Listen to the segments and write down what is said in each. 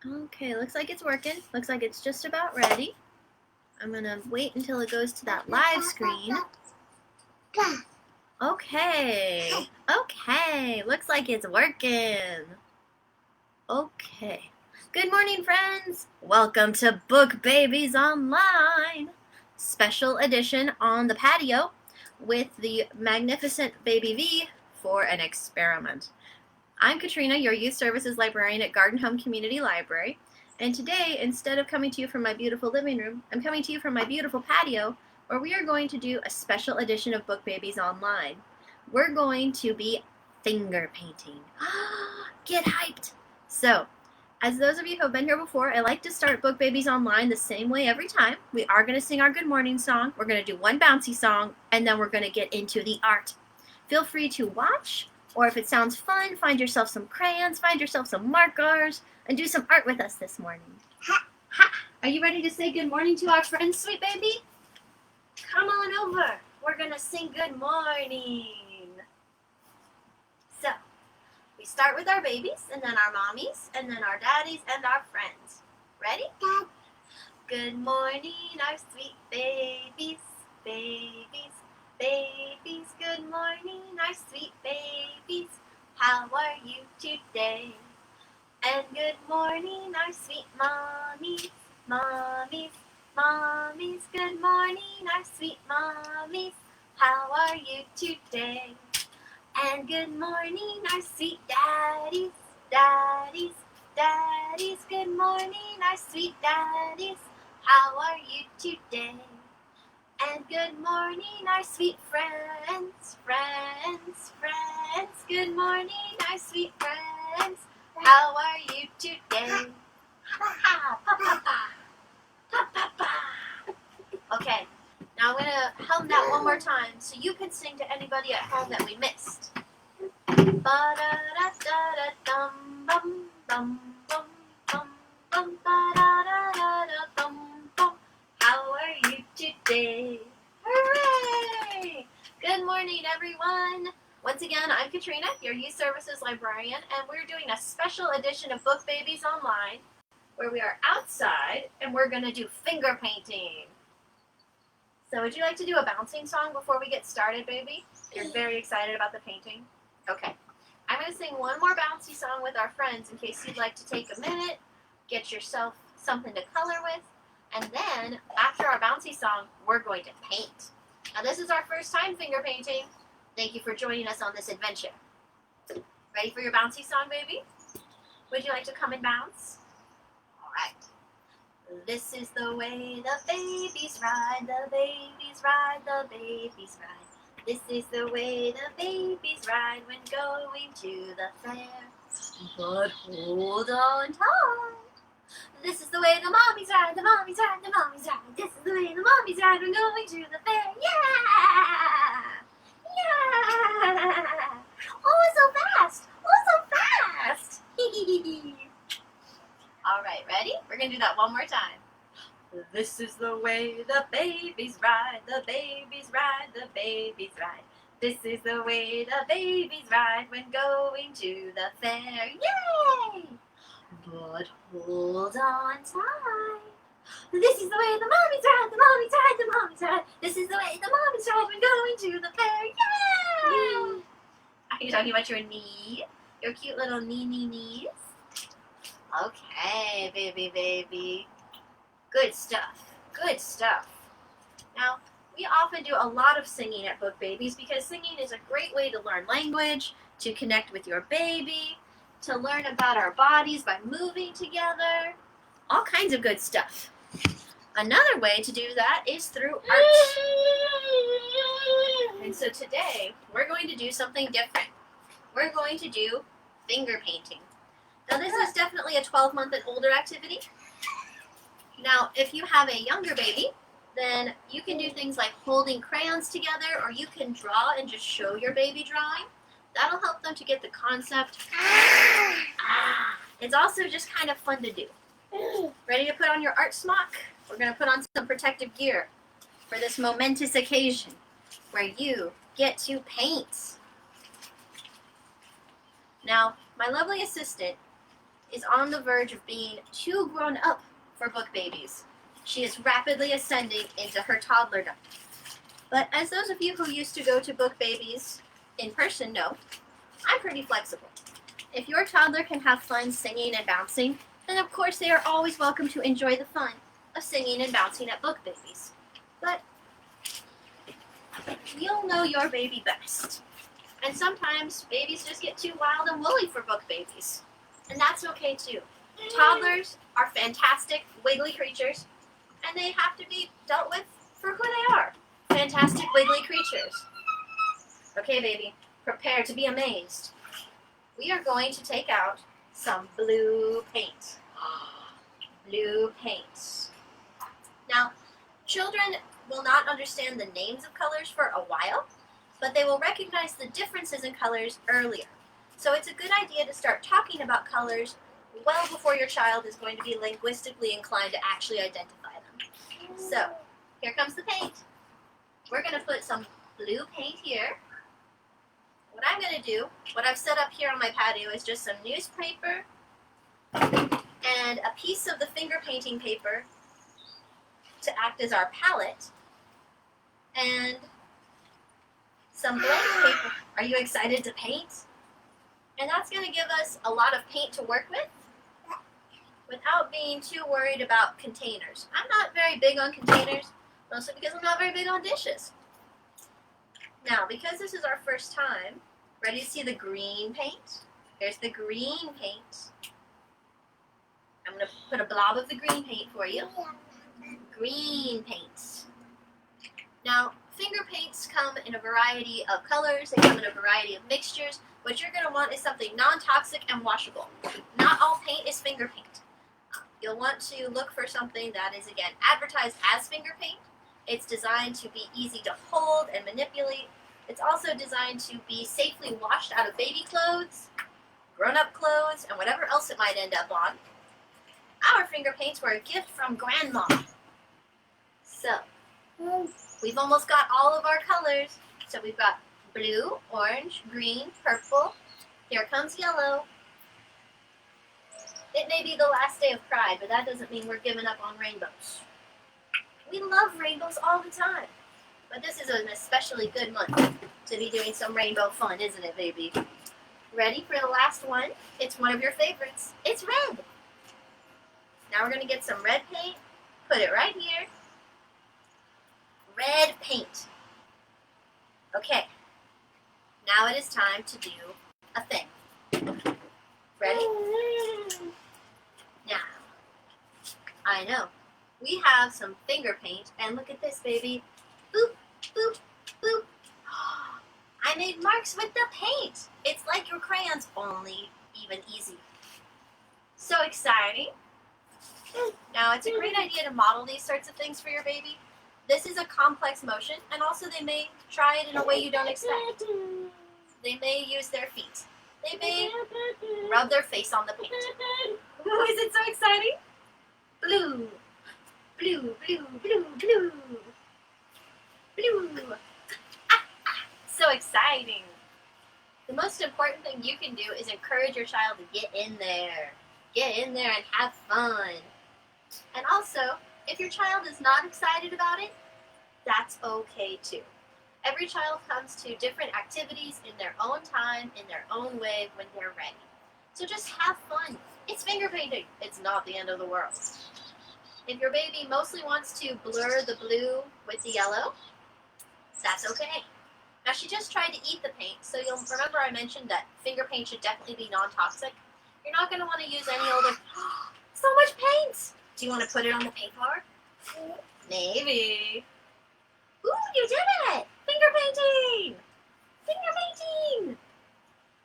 Okay, looks like it's working. Looks like it's just about ready. I'm gonna wait until it goes to that live screen. Okay, looks like it's working. Okay. Good morning, friends. Welcome to Book Babies Online. Special edition on the patio with the magnificent Baby V for an experiment. I'm Katrina, your Youth Services Librarian at Garden Home Community Library, and today, instead of coming to you from my beautiful living room, I'm coming to you from my beautiful patio, where we are going to do a special edition of Book Babies Online. We're going to be finger painting. Get hyped! So, as those of you who have been here before, I like to start Book Babies Online the same way every time. We are going to sing our good morning song, we're going to do one bouncy song, and then we're going to get into the art. Feel free to watch, or if it sounds fun, find yourself some crayons, find yourself some markers, and do some art with us this morning. Are you ready to say good morning to our friends, sweet baby? Come on over. We're going to sing good morning. So, we start with our babies, and then our mommies, and then our daddies, and our friends. Ready? Good morning, our sweet babies, babies. Babies, good morning, our sweet babies. How are you today? And good morning, our sweet mommies, mommies, mommies. Good morning, our sweet mommies. How are you today? And good morning, our sweet daddies, daddies, daddies. Good morning, our sweet daddies. How are you today? And good morning, our sweet friends, friends, friends. Good morning, our sweet friends. How are you today? Okay, now I'm going to hum that one more time so you can sing to anybody at home that we missed. Ba-da-da-da-da-dum, bum, bum, bum, bum, bum, ba-da-da-da-da-dum, bum. How are you today? Hooray! Good morning, everyone. Once again, I'm Katrina, your Youth Services Librarian, and we're doing a special edition of Book Babies Online where we are outside and we're going to do finger painting. So would you like to do a bouncing song before we get started, baby? You're very excited about the painting? Okay. I'm going to sing one more bouncy song with our friends in case you'd like to take a minute, get yourself something to color with, and then, after our bouncy song, we're going to paint. Now, this is our first time finger painting. Thank you for joining us on this adventure. Ready for your bouncy song, baby? Would you like to come and bounce? All right. This is the way the babies ride, the babies ride, the babies ride. This is the way the babies ride when going to the fair. But hold on tight. This is the way the mommies ride, the mommies ride, the mommies ride. This is the way the mommies ride when going to the fair. Yeah! Yeah! Oh, so fast! Oh, so fast! All right, ready? We're going to do that one more time. This is the way the babies ride, the babies ride, the babies ride. This is the way the babies ride when going to the fair. Yay! But hold on tight. This is the way the mommies ride, the mommies ride, the mommies ride. This is the way the mommies ride when going to the fair. Yay! Are you talking about your knee? Your cute little knees? Okay, baby. Good stuff. Good stuff. Now, we often do a lot of singing at Book Babies because singing is a great way to learn language, to connect with your baby, to learn about our bodies by moving together, all kinds of good stuff. Another way to do that is through art. And so today, we're going to do something different. We're going to do finger painting. Now, this is definitely a 12-month and older activity. Now, if you have a younger baby, then you can do things like holding crayons together, or you can draw and just show your baby drawing. That'll help them to get the concept. It's also just kind of fun to do. Ready to put on your art smock? We're going to put on some protective gear for this momentous occasion where you get to paint. Now, my lovely assistant is on the verge of being too grown up for book babies. She is rapidly ascending into her toddlerdom. But as those of you who used to go to book babies in person know, I'm pretty flexible. If your toddler can have fun singing and bouncing, then of course they are always welcome to enjoy the fun of singing and bouncing at book babies. But you'll know your baby best. And sometimes babies just get too wild and woolly for book babies. And that's okay too. Toddlers are fantastic, wiggly creatures, and they have to be dealt with for who they are. Fantastic, wiggly creatures. Okay, baby, prepare to be amazed. We are going to take out some blue paint. Blue paint. Now, children will not understand the names of colors for a while, but they will recognize the differences in colors earlier. So it's a good idea to start talking about colors well before your child is going to be linguistically inclined to actually identify them. So, here comes the paint. We're going to put some blue paint here. What I'm going to do, what I've set up here on my patio is just some newspaper and a piece of the finger painting paper to act as our palette, and some blank paper. Are you excited to paint? And that's going to give us a lot of paint to work with without being too worried about containers. I'm not very big on containers, mostly because I'm not very big on dishes. Now, because this is our first time, ready to see the green paint? Here's the green paint. I'm going to put a blob of the green paint for you. Green paint. Now, finger paints come in a variety of colors. They come in a variety of mixtures. What you're going to want is something non-toxic and washable. Not all paint is finger paint. You'll want to look for something that is, again, advertised as finger paint. It's designed to be easy to hold and manipulate. It's also designed to be safely washed out of baby clothes, grown-up clothes, and whatever else it might end up on. Our finger paints were a gift from Grandma. So, we've almost got all of our colors. So we've got blue, orange, green, purple. Here comes yellow. It may be the last day of Pride, but that doesn't mean we're giving up on rainbows. We love rainbows all the time. But this is an especially good month to be doing some rainbow fun, isn't it, baby? Ready for the last one? It's one of your favorites. It's red. Now we're going to get some red paint. Put it right here. Red paint. Okay. Now it is time to do a thing. Ready? Now, I know. We have some finger paint, and look at this, baby. Boop, boop, boop. I made marks with the paint. It's like your crayons, only even easier. So exciting. Now, it's a great idea to model these sorts of things for your baby. This is a complex motion, and also they may try it in a way you don't expect. They may use their feet. They may rub their face on the paint. Ooh, is it so exciting? Blue, blue, blue, blue, blue, blue. So exciting. The most important thing you can do is encourage your child to get in there. Get in there and have fun. And also, if your child is not excited about it, that's okay too. Every child comes to different activities in their own time, in their own way, when they're ready. So just have fun. It's finger painting. It's not the end of the world. If your baby mostly wants to blur the blue with the yellow, that's okay. Now, she just tried to eat the paint, so you'll remember I mentioned that finger paint should definitely be non-toxic. You're not going to want to use any older... So much paint! Do you want to put it on the paper? Maybe. Ooh, you did it! Finger painting! Finger painting!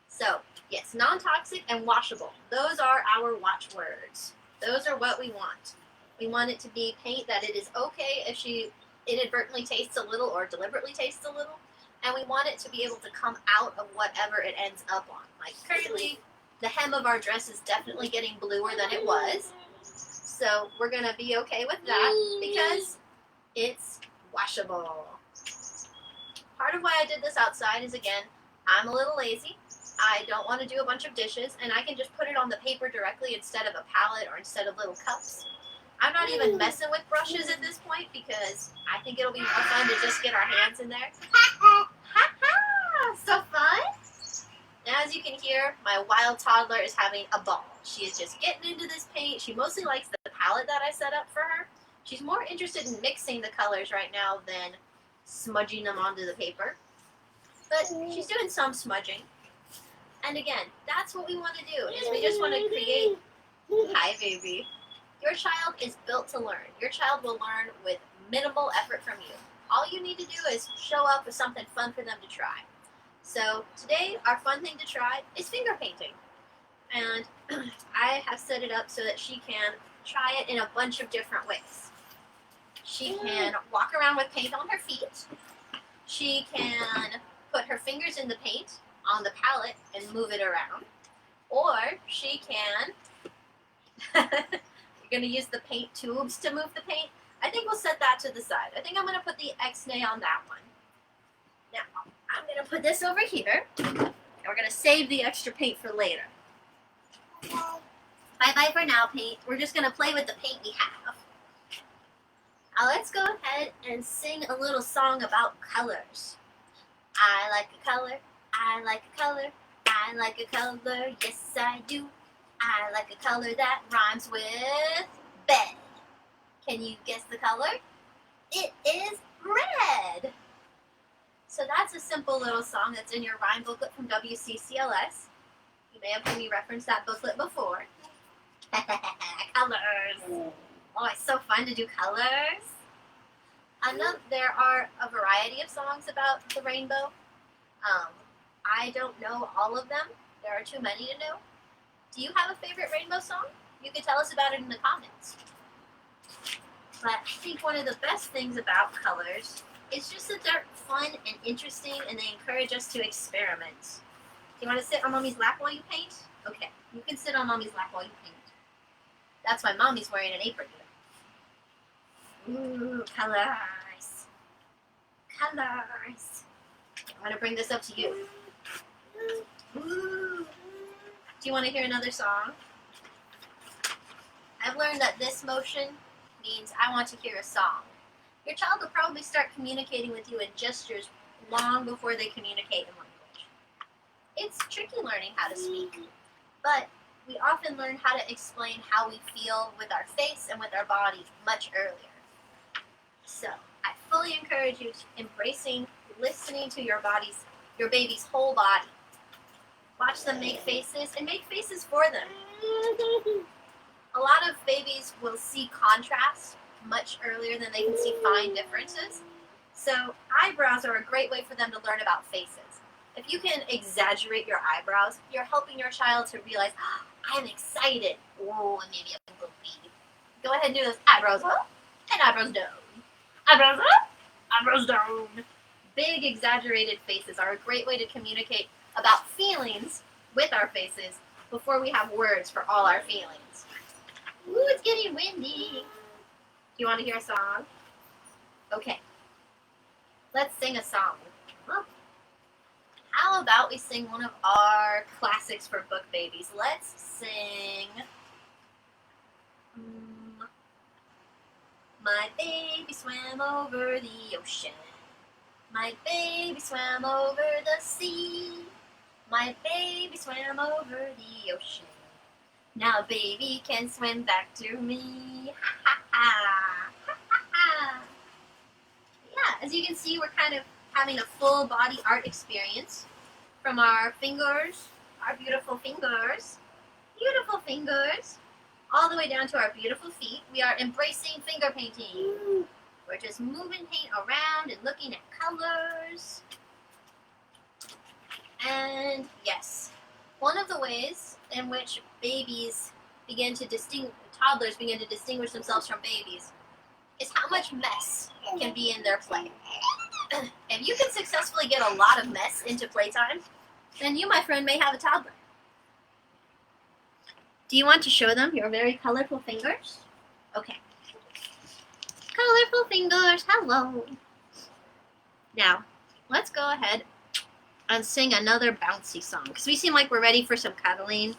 So, yes, non-toxic and washable. Those are our watchwords. Those are what we want. We want it to be paint that it is okay if she inadvertently tastes a little or deliberately tastes a little. And we want it to be able to come out of whatever it ends up on. Like currently, the hem of our dress is definitely getting bluer than it was. So we're going to be okay with that because it's washable. Part of why I did this outside is, again, I'm a little lazy. I don't want to do a bunch of dishes, and I can just put it on the paper directly instead of a palette or instead of little cups. I'm not even messing with brushes at this point because I think it'll be more fun to just get our hands in there. Ha ha! So fun! Now, as you can hear, my wild toddler is having a ball. She is just getting into this paint. She mostly likes the palette that I set up for her. She's more interested in mixing the colors right now than smudging them onto the paper. But she's doing some smudging. And again, that's what we want to do, is we just want to create... Hi, baby. Your child is built to learn. Your child will learn with minimal effort from you. All you need to do is show up with something fun for them to try. So today, our fun thing to try is finger painting. And I have set it up so that she can try it in a bunch of different ways. She can walk around with paint on her feet. She can put her fingers in the paint on the palette and move it around. Or she can... You're going to use the paint tubes to move the paint. I think we'll set that to the side. I think I'm going to put the X-Nay on that one. Now, I'm going to put this over here. And we're going to save the extra paint for later. Bye-bye for now, paint. We're just going to play with the paint we have. Now let's go ahead and sing a little song about colors. I like a color. I like a color. I like a color. Yes, I do. I like a color that rhymes with bed. Can you guess the color? It is red. So that's a simple little song that's in your rhyme booklet from WCCLS. You may have heard me reference that booklet before. Colors. Oh, it's so fun to do colors. There are a variety of songs about the rainbow. I don't know all of them. There are too many to know. Do you have a favorite rainbow song? You can tell us about it in the comments. But I think one of the best things about colors is just that they're fun and interesting and they encourage us to experiment. Do you want to sit on Mommy's lap while you paint? Okay, you can sit on Mommy's lap while you paint. That's why Mommy's wearing an apron today. Ooh, colors. Colors. I'm going to bring this up to you. Ooh. Do you want to hear another song? I've learned that this motion means I want to hear a song. Your child will probably start communicating with you in gestures long before they communicate in language. It's tricky learning how to speak, but we often learn how to explain how we feel with our face and with our body much earlier. So, I fully encourage you to embracing listening to your baby's whole body. Watch them make faces and make faces for them. A lot of babies will see contrast much earlier than they can see fine differences. So eyebrows are a great way for them to learn about faces. If you can exaggerate your eyebrows, you're helping your child to realize, oh, I'm excited. Oh, and maybe I'm goofy. Go ahead and do those eyebrows up and eyebrows down. Eyebrows up, eyebrows down. Big exaggerated faces are a great way to communicate about feelings with our faces before we have words for all our feelings. Ooh, it's getting windy. Do you want to hear a song? Okay. Let's sing a song. Huh? How about we sing one of our classics for book babies? Let's sing... My baby swam over the ocean. My baby swam over the sea. My baby swam over the ocean. Now baby can swim back to me. Ha ha ha. Ha ha ha. Yeah, as you can see, we're kind of having a full body art experience from our fingers, our beautiful fingers, all the way down to our beautiful feet. We are embracing finger painting. We're just moving paint around and looking at colors. And yes, one of the ways in which toddlers begin to distinguish themselves from babies is how much mess can be in their play. If you can successfully get a lot of mess into playtime, then you, my friend, may have a toddler. Do you want to show them your very colorful fingers? Okay. Colorful fingers, hello. Now, let's go ahead and sing another bouncy song because we seem like we're ready for some cuddling.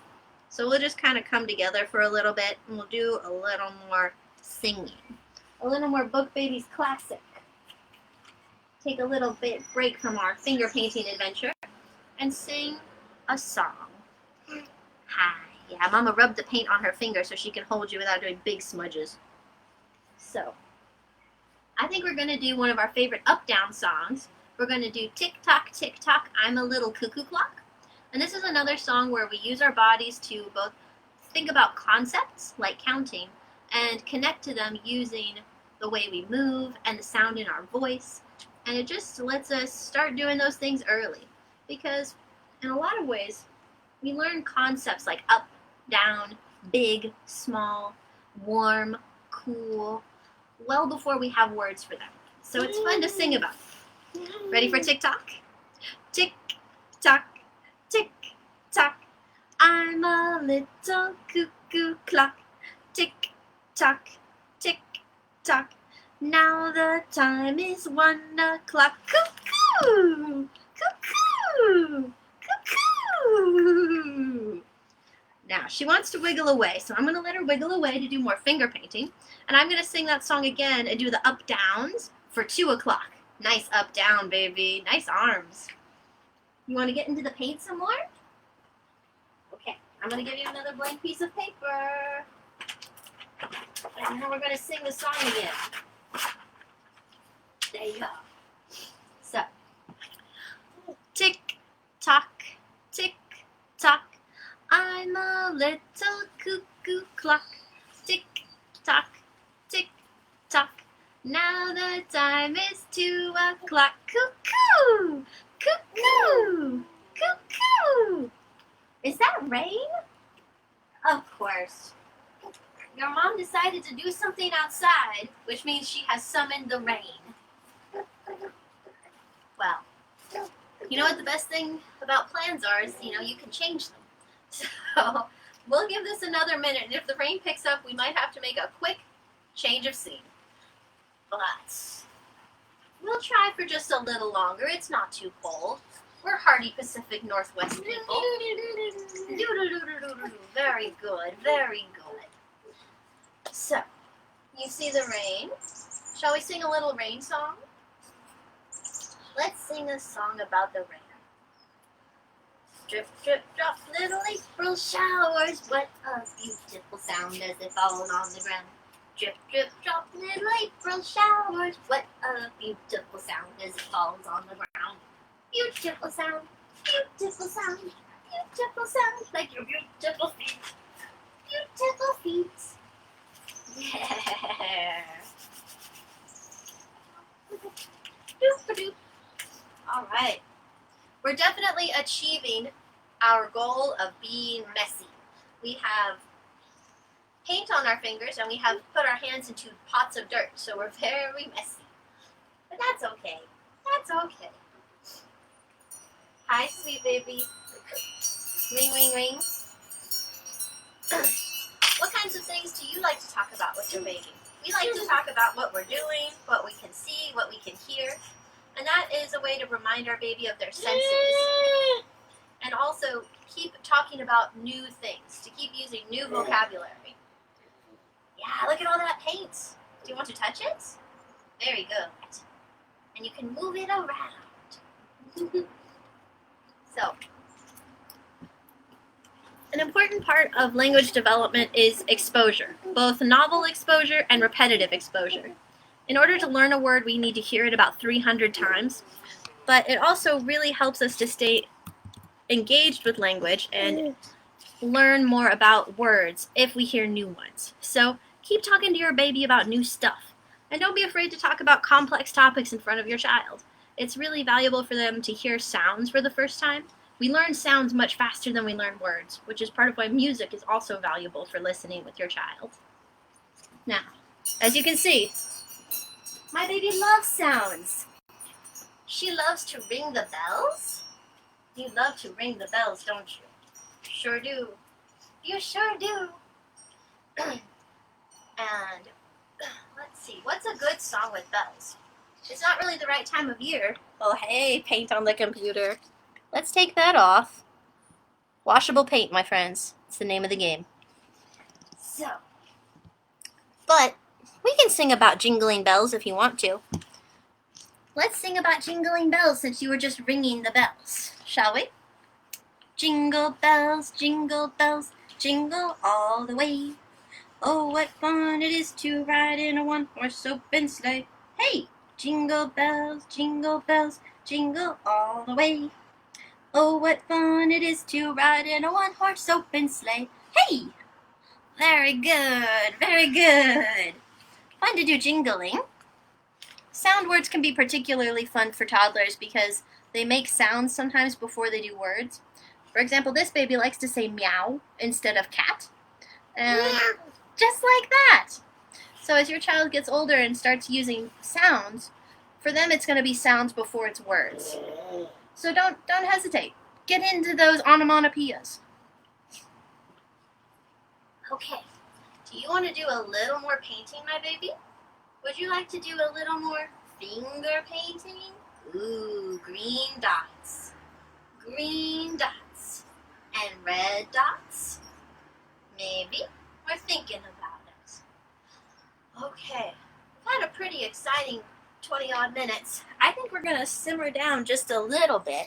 So we'll just kind of come together for a little bit and we'll do a little more singing. A little more Book Babies classic. Take a little bit break from our finger painting adventure and sing a song. Hi. Yeah, Mama rubbed the paint on her finger so she can hold you without doing big smudges. So, I think we're going to do one of our favorite up-down songs. We're going to do Tick Tock, Tick Tock, I'm a Little Cuckoo Clock. And this is another song where we use our bodies to both think about concepts, like counting, and connect to them using the way we move and the sound in our voice. And it just lets us start doing those things early. Because in a lot of ways, we learn concepts like up, down, big, small, warm, cool, well before we have words for them. So it's fun to sing about. Ready for tick tock? Tick tock, tick tock, I'm a little cuckoo clock. Tick tock, tick tock, now the time is 1 o'clock. Cuckoo, cuckoo, cuckoo. Now, she wants to wiggle away, so I'm going to let her wiggle away to do more finger painting. And I'm going to sing that song again and do the up-downs for 2 o'clock. Nice up-down, baby. Nice arms. You want to get into the paint some more? Okay, I'm going to give you another blank piece of paper. And now we're going to sing the song again. There you go. So, tick, tock, tick, tock, I'm a little cuckoo clock. Tick tock, tick tock, now the time is 2 o'clock. Cuckoo, cuckoo, cuckoo. Is that rain? Of course. Your mom decided to do something outside, which means she has summoned the rain. Well, you know what the best thing about plans are is, you can change them. So, we'll give this another minute, and if the rain picks up, we might have to make a quick change of scene. But we'll try for just a little longer. It's not too cold. We're hardy Pacific Northwest people. Very good, very good. So, you see the rain? Shall we sing a little rain song? Let's sing a song about the rain. Drip, drip, drop, little April showers. What a beautiful sound as they fall on the ground. Drip, drip, drop, little April showers. What a beautiful sound as it falls on the ground. Beautiful sound, beautiful sound, beautiful sound. Like your beautiful feet. Beautiful feet. Yeah. Doop-a-doop. All right. We're definitely achieving our goal of being messy. We have paint on our fingers and we have put our hands into pots of dirt, so we're very messy. But that's okay. That's okay. Hi, sweet baby. Ring, ring, ring. What kinds of things do you like to talk about with your baby? We like to talk about what we're doing, what we can see, what we can hear. And that is a way to remind our baby of their senses. And also keep talking about new things, to keep using new vocabulary. Yeah, look at all that paint. Do you want to touch it? Very good. And you can move it around. So, an important part of language development is exposure, both novel exposure and repetitive exposure. In order to learn a word, we need to hear it about 300 times, but it also really helps us to stay engaged with language and learn more about words if we hear new ones. So keep talking to your baby about new stuff, and don't be afraid to talk about complex topics in front of your child. It's really valuable for them to hear sounds for the first time. We learn sounds much faster than we learn words, which is part of why music is also valuable for listening with your child. Now, as you can see, my baby loves sounds. She loves to ring the bells. You love to ring the bells, don't you? Sure do. You sure do. And let's see, what's a good song with bells? It's not really the right time of year. Oh, hey, paint on the computer. Let's take that off. Washable paint, my friends. It's the name of the game. So, but we can sing about jingling bells if you want to. Let's sing about jingling bells since you were just ringing the bells, shall we? Jingle bells, jingle all the way. Oh, what fun it is to ride in a one-horse open sleigh. Hey! Jingle bells, jingle all the way. Oh, what fun it is to ride in a one-horse open sleigh. Hey! Very good, very good. Fun to do jingling. Sound words can be particularly fun for toddlers because they make sounds sometimes before they do words. For example, this baby likes to say meow instead of cat. And just like that. So as your child gets older and starts using sounds, for them it's going to be sounds before it's words. So don't hesitate. Get into those onomatopoeias. Okay, do you want to do a little more painting, my baby? Would you like to do a little more finger painting? Ooh, green dots. Green dots. And red dots? Maybe. We're thinking about it. Okay, we've had a pretty exciting 20-odd minutes. I think we're going to simmer down just a little bit.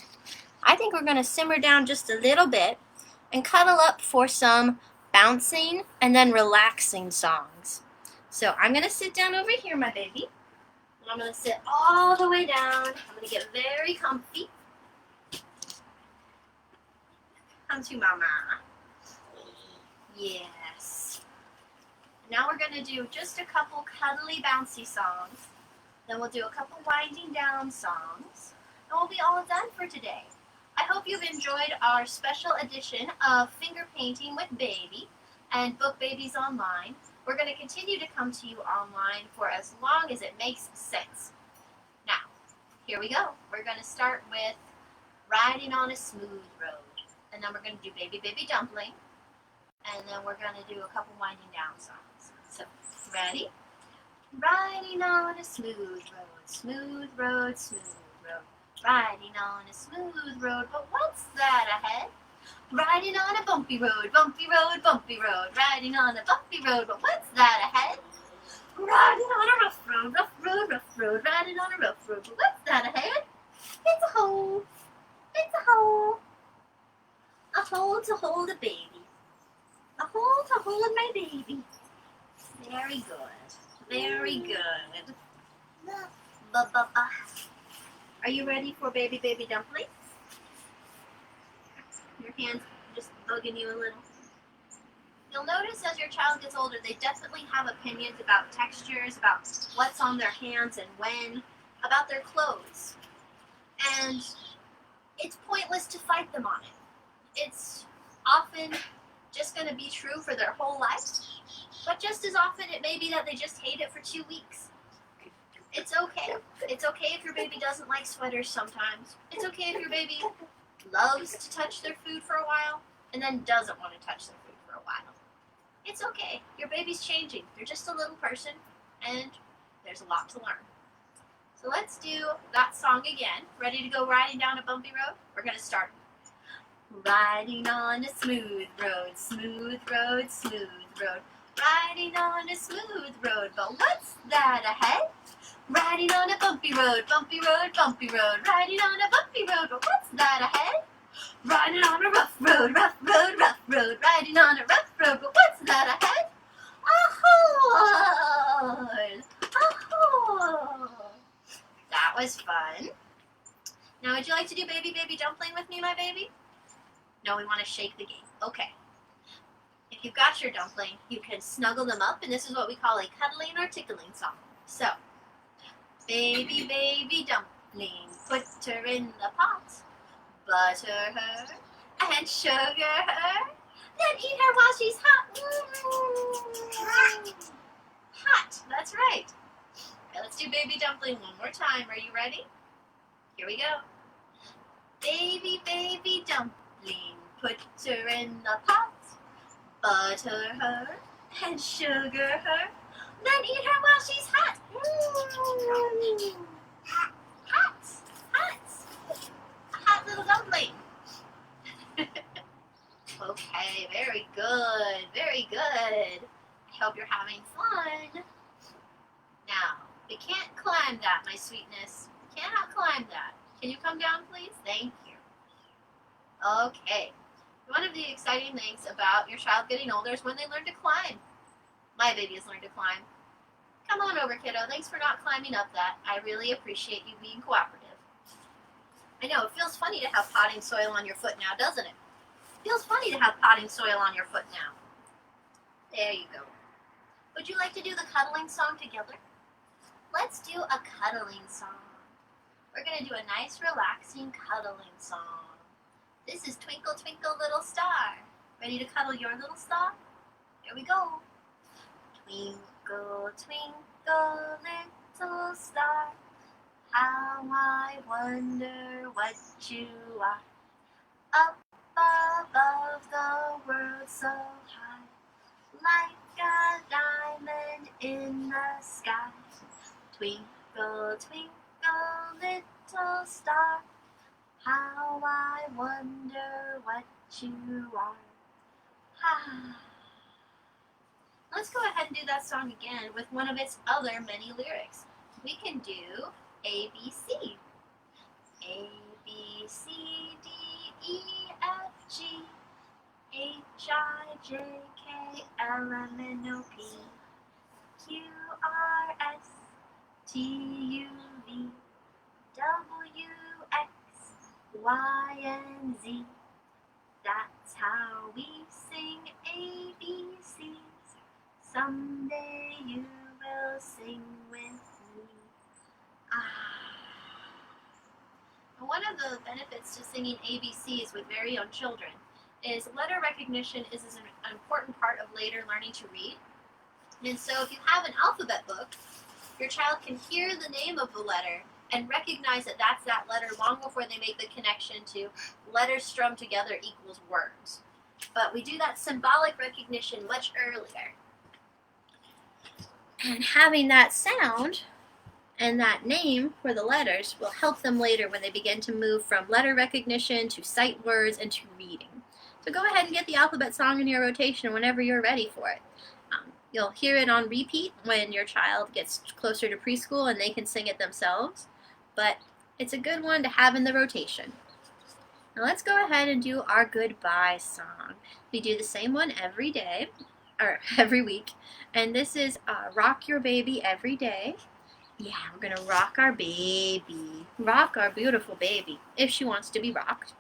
And cuddle up for some bouncing and then relaxing songs. So I'm going to sit down over here, my baby. And I'm going to sit all the way down. I'm going to get very comfy. Come to mama. Yes. Now we're going to do just a couple cuddly, bouncy songs. Then we'll do a couple winding down songs. And we'll be all done for today. I hope you've enjoyed our special edition of Finger Painting with Baby and Book Babies Online. We're going to continue to come to you online for as long as it makes sense. Now, here we go. We're going to start with Riding on a Smooth Road. And then we're going to do Baby, Baby Dumpling. And then we're going to do a couple winding down songs. So, ready? Riding on a smooth road, smooth road, smooth road. Riding on a smooth road, but what's that ahead? Riding on a bumpy road, bumpy road, bumpy road. Riding on a bumpy road, but what's that ahead? Riding on a rough road, rough road, rough road. Riding on a rough road, but what's that ahead? It's a hole, it's a hole. A hole to hold a baby. A hole to hold my baby. Very good, very good. Ba-ba-ba. Are you ready for Baby, Baby Dumpling? Your hand's just bugging you a little. You'll notice as your child gets older, they definitely have opinions about textures, about what's on their hands and when, about their clothes. And it's pointless to fight them on it. It's often just going to be true for their whole life, but just as often it may be that they just hate it for 2 weeks. It's okay. It's okay if your baby doesn't like sweaters sometimes. It's okay if your baby loves to touch their food for a while and then doesn't want to touch their food for a while. It's okay. Your baby's changing. They're just a little person and there's a lot to learn. So let's do that song again. Ready to go riding down a bumpy road? We're going to start. Riding on a smooth road, smooth road, smooth road. Riding on a smooth road, but what's that ahead? Riding on a bumpy road, bumpy road, bumpy road. Riding on a bumpy road, but what's that ahead? Riding on a rough road, rough road, rough road. Riding on a rough road, but what's that ahead? A horse! A horse! That was fun. Now, would you like to do Baby, Baby Dumpling with me, my baby? No, we want to shake the game. Okay. If you've got your dumpling, you can snuggle them up, and this is what we call a cuddling or tickling song. So, baby, baby dumpling, put her in the pot, butter her, and sugar her, then eat her while she's hot. Hot, that's right. Okay, let's do baby dumpling one more time. Are you ready? Here we go. Baby, baby dumpling, put her in the pot, butter her, and sugar her, then eat her while she's hot. Hot, hot, a hot little dumpling. Okay, very good, very good. I hope you're having fun. Now, we can't climb that, my sweetness. We cannot climb that. Can you come down, please? Thank you. Okay. One of the exciting things about your child getting older is when they learn to climb. My babies learn to climb. Come on over, kiddo. Thanks for not climbing up that. I really appreciate you being cooperative. I know, it feels funny to have potting soil on your foot now, doesn't it? It feels funny to have potting soil on your foot now. There you go. Would you like to do the cuddling song together? Let's do a cuddling song. We're going to do a nice, relaxing cuddling song. This is Twinkle, Twinkle, Little Star. Ready to cuddle your little star? Here we go. Twinkle, twinkle, little star, how I wonder what you are. Up above the world so high, like a diamond in the sky. Twinkle, twinkle, little star, how I wonder what you are. Ah. Let's go ahead and do that song again with one of its other many lyrics. We can do A, B, C. A, B, C, D, E, F, G, H, I, J, K, L, M, N, O, P, Q, R, S, T, U, V, W, X, Y, and Z. That's how we sing ABCs. Someday you will sing with me. And one of the benefits to singing ABCs with very young children is letter recognition is an important part of later learning to read. And so if you have an alphabet book, your child can hear the name of the letter and recognize that that's that letter long before they make the connection to letters strummed together equals words. But we do that symbolic recognition much earlier. And having that sound and that name for the letters will help them later when they begin to move from letter recognition to sight words and to reading. So go ahead and get the alphabet song in your rotation whenever you're ready for it. You'll hear it on repeat when your child gets closer to preschool and they can sing it themselves, but it's a good one to have in the rotation. Now let's go ahead and do our goodbye song. We do the same one every day, or every week, and this is Rock Your Baby Every Day. Yeah, we're going to rock our baby. Rock our beautiful baby, if she wants to be rocked.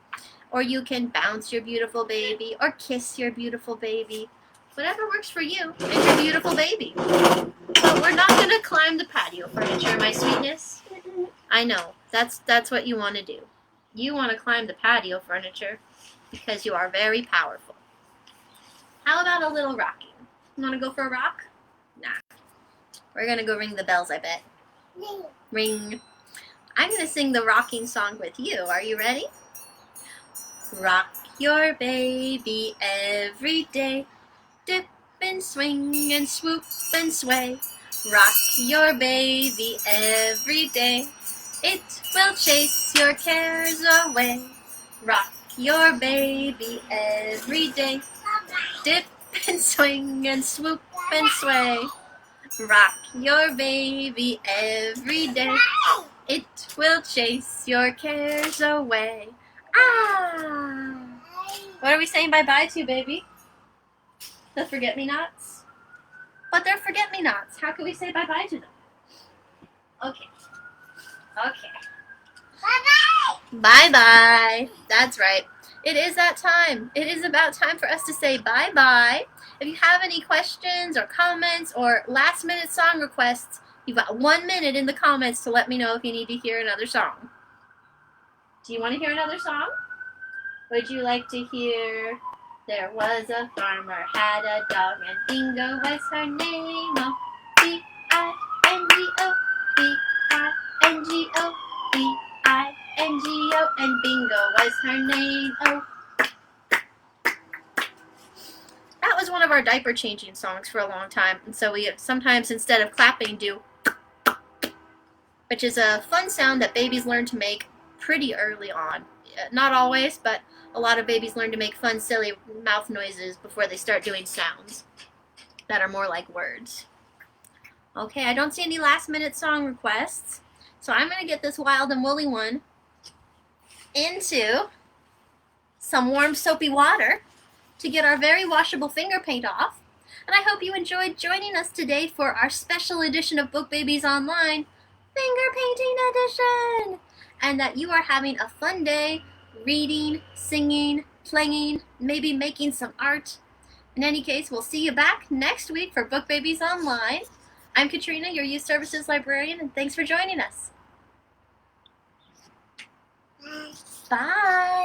Or you can bounce your beautiful baby, or kiss your beautiful baby. Whatever works for you and your beautiful baby. But we're not going to climb the patio furniture, my sweetness. I know, that's what you want to do. You want to climb the patio furniture because you are very powerful. How about a little rocking? You want to go for a rock? Nah. We're going to go ring the bells, I bet. Ring. I'm going to sing the rocking song with you. Are you ready? Rock your baby every day. Dip and swing and swoop and sway. Rock your baby every day. It will chase your cares away. Rock your baby every day. Dip and swing and swoop and sway. Rock your baby every day. It will chase your cares away. Ah! What are we saying bye-bye to, baby? The forget-me-nots? But they're forget-me-nots. How can we say bye-bye to them? Okay. Okay. Bye-bye! Bye-bye. That's right. It is that time. It is about time for us to say bye-bye. If you have any questions or comments or last-minute song requests, you've got 1 minute in the comments to let me know if you need to hear another song. Do you want to hear another song? Would you like to hear... There was a farmer, had a dog, and Bingo was her name. Oh, B-I-N-G-O, B-I-N-G-O, B-I-N-G-O, and Bingo was her name. Oh. That was one of our diaper changing songs for a long time, and so we sometimes, instead of clapping, do, which is a fun sound that babies learn to make pretty early on not always, but a lot of babies learn to make fun, silly mouth noises before they start doing sounds that are more like words. Okay, I don't see any last minute song requests, so I'm going to get this wild and woolly one into some warm soapy water to get our very washable finger paint off. And I hope you enjoyed joining us today for our special edition of Book Babies Online, Finger Painting Edition! And that you are having a fun day reading, singing, playing, maybe making some art. In any case, we'll see you back next week for Book Babies Online. I'm Katrina, your Youth Services Librarian, and thanks for joining us. Bye!